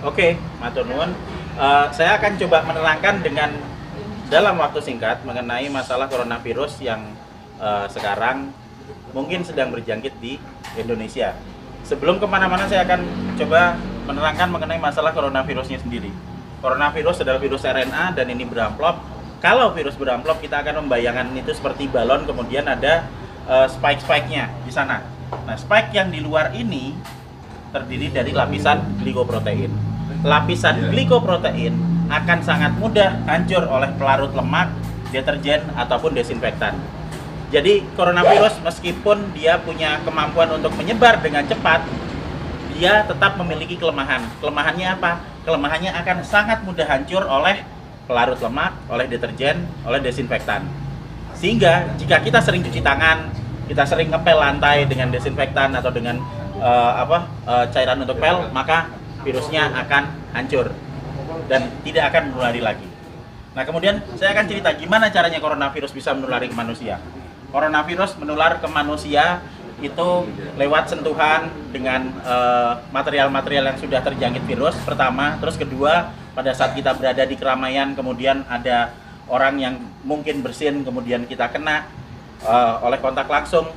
Oke, matur nuwun. Saya akan coba menerangkan dengan dalam waktu singkat mengenai masalah coronavirus yang sekarang mungkin sedang berjangkit di Indonesia. Sebelum kemana-mana, saya akan coba menerangkan mengenai masalah coronavirusnya sendiri. Coronavirus adalah virus RNA dan ini beramplop. Kalau virus beramplop, kita akan membayangkan itu seperti balon, kemudian ada spike-spike-nya di sana. Nah, spike yang di luar ini terdiri dari lapisan glikoprotein. Lapisan glikoprotein akan sangat mudah hancur oleh pelarut lemak, deterjen, ataupun desinfektan. Jadi coronavirus meskipun dia punya kemampuan untuk menyebar dengan cepat, dia tetap memiliki kelemahan. Kelemahannya apa? Kelemahannya akan sangat mudah hancur oleh pelarut lemak, oleh deterjen, oleh desinfektan. Sehingga jika kita sering cuci tangan, kita sering ngepel lantai dengan desinfektan atau dengan cairan untuk pel, maka virusnya akan hancur dan tidak akan menulari lagi. Nah, kemudian saya akan cerita gimana caranya coronavirus bisa menulari ke manusia. Coronavirus menular ke manusia itu lewat sentuhan dengan material-material yang sudah terjangkit virus pertama, terus kedua pada saat kita berada di keramaian, kemudian ada orang yang mungkin bersin, kemudian kita kena oleh kontak langsung,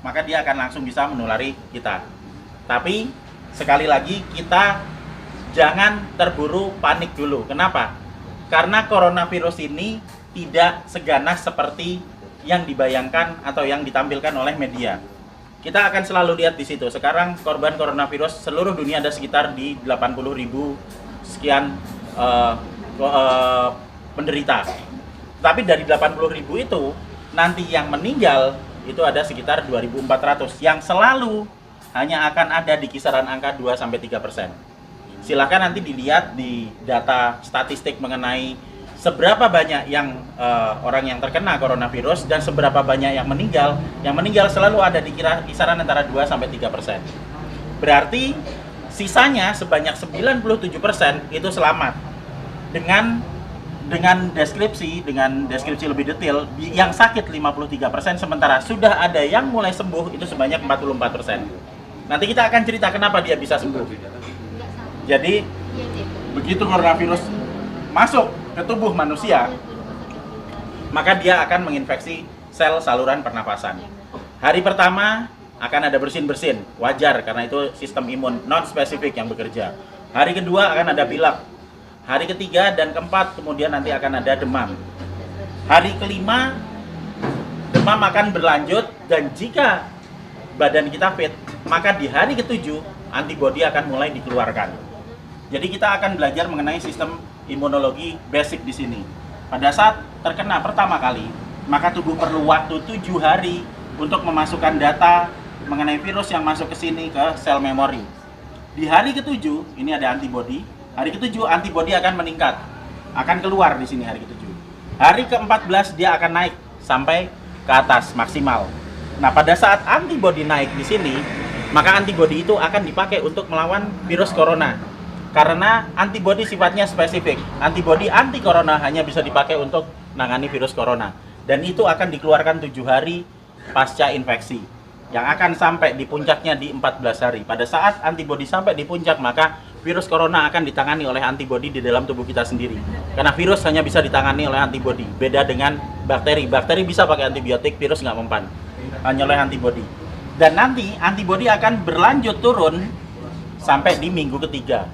maka dia akan langsung bisa menulari kita. Tapi sekali lagi, kita jangan terburu panik dulu. Kenapa? Karena coronavirus ini tidak seganas seperti yang dibayangkan atau yang ditampilkan oleh media. Kita akan selalu lihat di situ. Sekarang korban coronavirus seluruh dunia ada sekitar di 80.000 sekian penderita. Tapi dari 80.000 itu, nanti yang meninggal itu ada sekitar 2.400 yang selalu hanya akan ada di kisaran angka 2-3%. Silahkan nanti dilihat di data statistik mengenai seberapa banyak yang orang yang terkena coronavirus dan seberapa banyak yang meninggal. Yang meninggal selalu ada di kisaran antara 2-3%. Berarti sisanya sebanyak 97% itu selamat. Dengan deskripsi lebih detail, yang sakit 53%, sementara sudah ada yang mulai sembuh itu sebanyak 44%. Nanti kita akan cerita kenapa dia bisa sembuh. Jadi, begitu coronavirus masuk ke tubuh manusia, maka dia akan menginfeksi sel saluran pernapasan. Hari pertama akan ada bersin-bersin, wajar karena itu sistem imun non-spesifik yang bekerja. Hari kedua akan ada pilek. Hari ketiga dan keempat kemudian nanti akan ada demam. Hari kelima demam akan berlanjut, dan jika badan kita fit, maka di hari ketujuh antibodi akan mulai dikeluarkan. Jadi kita akan belajar mengenai sistem imunologi basic di sini. Pada saat terkena pertama kali, maka tubuh perlu waktu 7 hari untuk memasukkan data mengenai virus yang masuk ke sini ke sel memori. Di hari ketujuh ini ada antibodi. Hari ketujuh antibodi akan meningkat, akan keluar di sini hari ketujuh. Hari ke-14 dia akan naik sampai ke atas maksimal. Nah, pada saat antibodi naik di sini, maka antibodi itu akan dipakai untuk melawan virus corona. Karena antibodi sifatnya spesifik. Antibodi anti corona hanya bisa dipakai untuk menangani virus corona. Dan itu akan dikeluarkan 7 hari pasca infeksi. Yang akan sampai di puncaknya di 14 hari. Pada saat antibodi sampai di puncak, maka virus corona akan ditangani oleh antibodi di dalam tubuh kita sendiri. Karena virus hanya bisa ditangani oleh antibodi. Beda dengan bakteri. Bakteri bisa pakai antibiotik, virus nggak mempan. Hanya oleh antibodi. Dan nanti antibodi akan berlanjut turun sampai di minggu ketiga.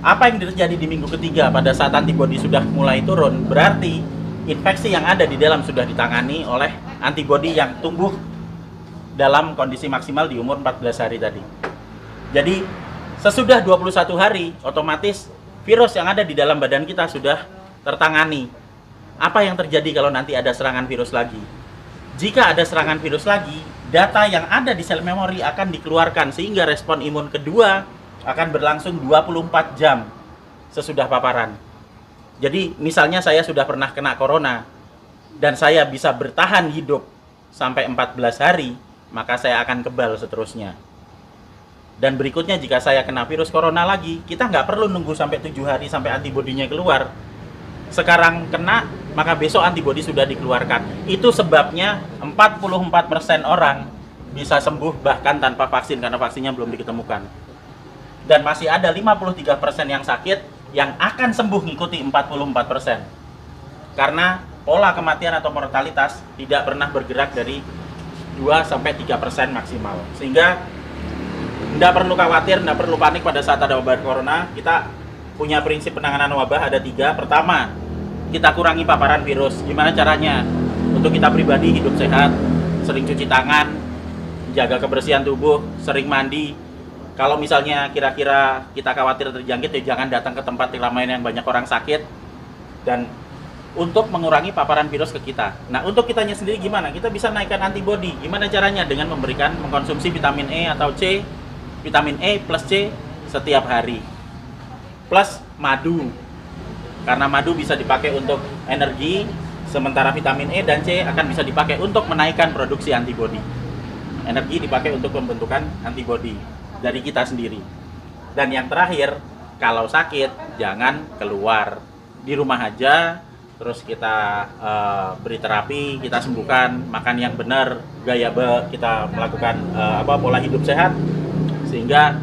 Apa yang terjadi di minggu ketiga pada saat antibodi sudah mulai turun? Berarti infeksi yang ada di dalam sudah ditangani oleh antibodi yang tumbuh dalam kondisi maksimal di umur 14 hari tadi. Jadi sesudah 21 hari otomatis virus yang ada di dalam badan kita sudah tertangani. Apa yang terjadi kalau nanti ada serangan virus lagi? Jika ada serangan virus lagi, data yang ada di sel memori akan dikeluarkan sehingga respon imun kedua akan berlangsung 24 jam sesudah paparan. Jadi misalnya saya sudah pernah kena corona dan saya bisa bertahan hidup sampai 14 hari, maka saya akan kebal seterusnya. Dan berikutnya jika saya kena virus corona lagi, kita nggak perlu nunggu sampai 7 hari sampai antibodinya keluar. Sekarang kena, maka besok antibodi sudah dikeluarkan. Itu sebabnya 44% orang bisa sembuh bahkan tanpa vaksin karena vaksinnya belum diketemukan. dan masih ada 53% yang sakit yang akan sembuh ngikuti 44%. Karena pola kematian atau mortalitas tidak pernah bergerak dari 2-3% maksimal. Sehingga tidak perlu khawatir, tidak perlu panik pada saat ada wabah corona. Kita punya prinsip penanganan wabah ada 3. Pertama, kita kurangi paparan virus. Gimana caranya? Untuk kita pribadi hidup sehat, sering cuci tangan, jaga kebersihan tubuh, sering mandi. Kalau misalnya kira-kira kita khawatir terjangkit, ya jangan datang ke tempat keramaian yang banyak orang sakit. Dan untuk mengurangi paparan virus ke kita. Nah, untuk kitanya sendiri gimana? Kita bisa naikkan antibodi. Gimana caranya? Dengan mengkonsumsi vitamin E atau C, vitamin E plus C setiap hari. Plus madu. Karena madu bisa dipakai untuk energi, sementara vitamin E dan C akan bisa dipakai untuk menaikkan produksi antibodi. Energi dipakai untuk pembentukan antibodi dari kita sendiri. Dan yang terakhir, kalau sakit jangan keluar. Di rumah aja. Terus kita beri terapi, kita sembuhkan, makan yang benar, kita melakukan pola hidup sehat, sehingga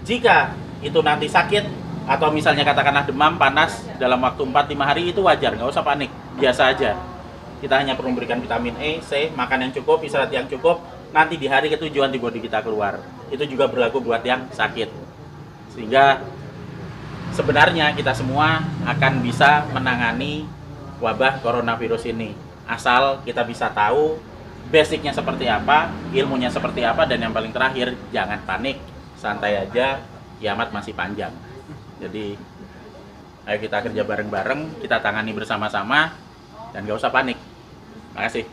jika itu nanti sakit atau misalnya katakanlah demam, panas dalam waktu 4-5 hari itu wajar, nggak usah panik, biasa aja. Kita hanya perlu memberikan vitamin E, C, makan yang cukup, istirahat yang cukup, nanti di hari ke-7 antibodi kita keluar. Itu juga berlaku buat yang sakit. Sehingga sebenarnya kita semua akan bisa menangani wabah coronavirus ini, asal kita bisa tahu basicnya seperti apa, ilmunya seperti apa, dan yang paling terakhir jangan panik, santai aja, kiamat masih panjang. Jadi ayo kita kerja bareng-bareng, kita tangani bersama-sama, dan gak usah panik. Makasih.